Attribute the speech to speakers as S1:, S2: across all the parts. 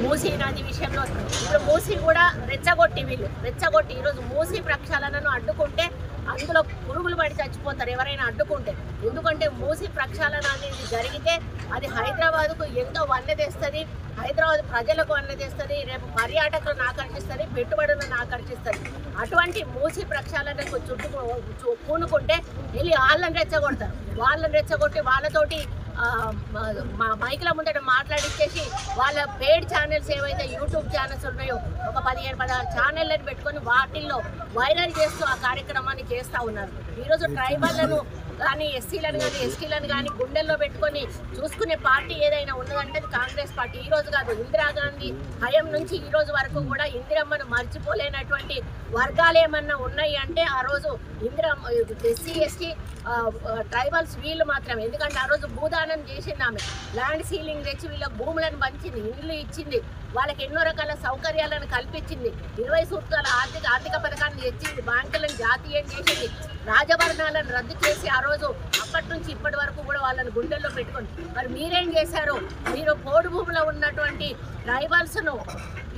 S1: మూసీ నది విషయంలో ఇప్పుడు మూసీ కూడా రెచ్చగొట్టి ఈరోజు మూసీ ప్రక్షాళనను అడ్డుకుంటే అందులో పురుగులు పడి చచ్చిపోతారు ఎవరైనా అడ్డుకుంటే. ఎందుకంటే మూసీ ప్రక్షాళన అనేది జరిగితే అది హైదరాబాద్కు ఎంతో వన్నె తెస్తుంది, హైదరాబాద్ ప్రజలకు వన్నె తెస్తుంది, రేపు పర్యాటకులను ఆకర్షిస్తుంది, పెట్టుబడులను ఆకర్షిస్తుంది. అటువంటి మూసీ ప్రక్షాళనకు పూనుకుంటే వెళ్ళి వాళ్ళని రెచ్చగొట్టి వాళ్ళతోటి మా మైకుల ముందట మాట్లాడిచ్చేసి వాళ్ళ పేడ్ ఛానల్స్ ఏవైతే యూట్యూబ్ ఛానల్స్ ఉన్నాయో ఒక 15-16 ఛానళ్ళని పెట్టుకొని వాటిల్లో వైరల్ చేస్తూ ఆ కార్యక్రమాన్ని చేస్తూ ఉన్నారు. ఈరోజు ట్రైబల్లను కానీ ఎస్సీలను కానీ ఎస్టీలను కానీ గుండెల్లో పెట్టుకొని చూసుకునే పార్టీ ఏదైనా ఉన్నదంటే అది కాంగ్రెస్ పార్టీ. ఈరోజు కాదు, ఇందిరాగాంధీ హయం నుంచి ఈ రోజు వరకు కూడా ఇందిరమ్మను మర్చిపోలేనటువంటి వర్గాలు ఏమన్నా ఉన్నాయి అంటే ఆ రోజు ఇందిరమ్మ ఎస్సీ ఎస్టీ ట్రైబల్స్ వీళ్ళు మాత్రమే. ఎందుకంటే ఆ రోజు భూదానం చేసింది ఆమె, ల్యాండ్ సీలింగ్ తెచ్చి వీళ్ళకి భూములను పంచింది, ఇల్లు ఇచ్చింది, వాళ్ళకి ఎన్నో రకాల సౌకర్యాలను కల్పించింది, 20 సూత్రాల ఆర్థిక పథకాన్ని తెచ్చింది, బ్యాంకులను జాతీయం చేసింది, రాజభరణాలను రద్దు చేసి ఆ రోజు అప్పటి నుంచి ఇప్పటి వరకు కూడా వాళ్ళని గుండెల్లో పెట్టుకొని. మరి మీరేం చేశారు? మీరు పోడు భూమిలో ఉన్నటువంటి ట్రైబల్స్ను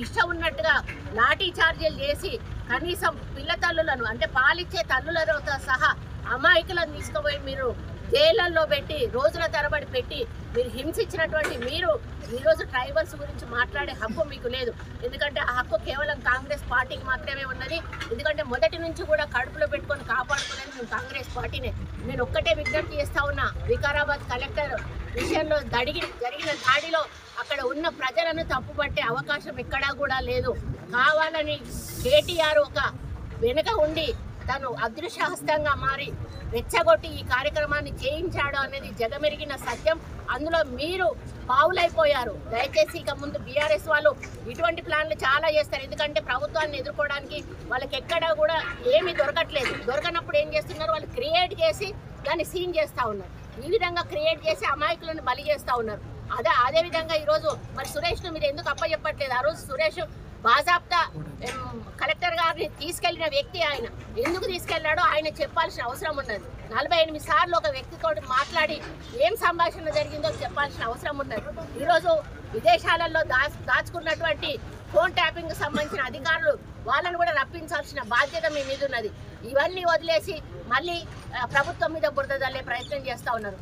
S1: ఇష్టం ఉన్నట్టుగా లాఠీ చార్జీలు చేసి కనీసం పిల్ల తల్లులను అంటే పాలిచ్చే తల్లులతో సహా అమాయకులను తీసుకుపోయి మీరు జైళ్ళల్లో పెట్టి రోజుల తరబడి పెట్టి మీరు హింసించినటువంటి మీరు ఈరోజు ట్రైబల్స్ గురించి మాట్లాడే హక్కు మీకు లేదు. ఎందుకంటే ఆ హక్కు కేవలం కాంగ్రెస్ పార్టీకి మాత్రమే ఉన్నది. ఎందుకంటే మొదటి నుంచి కూడా కడుపులో పెట్టుకొని కాపాడుకునేది మేము కాంగ్రెస్ పార్టీనే. నేను ఒక్కటే విజ్ఞప్తి చేస్తా ఉన్నా, వికారాబాద్ కలెక్టర్ విషయంలో జరిగిన దాడిలో అక్కడ ఉన్న ప్రజలను తప్పుపట్టే అవకాశం ఎక్కడా కూడా లేదు. కావాలని కేటీఆర్ ఒక వెనుక ఉండి తను అదృశ్యహస్తంగా మారి రెచ్చగొట్టి ఈ కార్యక్రమాన్ని చేయించాడు అనేది జగమెరిగిన సత్యం. అందులో మీరు పావులైపోయారు. దయచేసి ఇక ముందు బీఆర్ఎస్ వాళ్ళు ఇటువంటి ప్లాన్లు చాలా చేస్తారు. ఎందుకంటే ప్రభుత్వాన్ని ఎదుర్కోవడానికి వాళ్ళకి ఎక్కడా కూడా ఏమీ దొరకనప్పుడు ఏం చేస్తున్నారు, వాళ్ళు క్రియేట్ చేసి దాన్ని సీన్ చేస్తూ ఉన్నారు. ఈ విధంగా క్రియేట్ చేసి అమాయకులను బలి చేస్తూ ఉన్నారు. అదేవిధంగా ఈరోజు మరి సురేష్ను మీరు ఎందుకు అప్పచెప్పట్లేదు? ఆ రోజు సురేష్ బాజాప్తా కలెక్టర్ గారిని తీసుకెళ్లిన వ్యక్తి ఆయన ఎందుకు తీసుకెళ్లాడో ఆయన చెప్పాల్సిన అవసరం ఉన్నది. 48 సార్లు ఒక వ్యక్తితో మాట్లాడి ఏం సంభాషణ జరిగిందో చెప్పాల్సిన అవసరం ఉన్నది. ఈరోజు విదేశాలలో దాచుకున్నటువంటి ఫోన్ ట్యాపింగ్ సంబంధించిన అధికారులు వాళ్ళని కూడా రప్పించాల్సిన బాధ్యత మీ మీద ఉన్నది. ఇవన్నీ వదిలేసి మళ్ళీ ప్రభుత్వం మీద బురద జల్లే ప్రయత్నం చేస్తూ ఉన్నారు.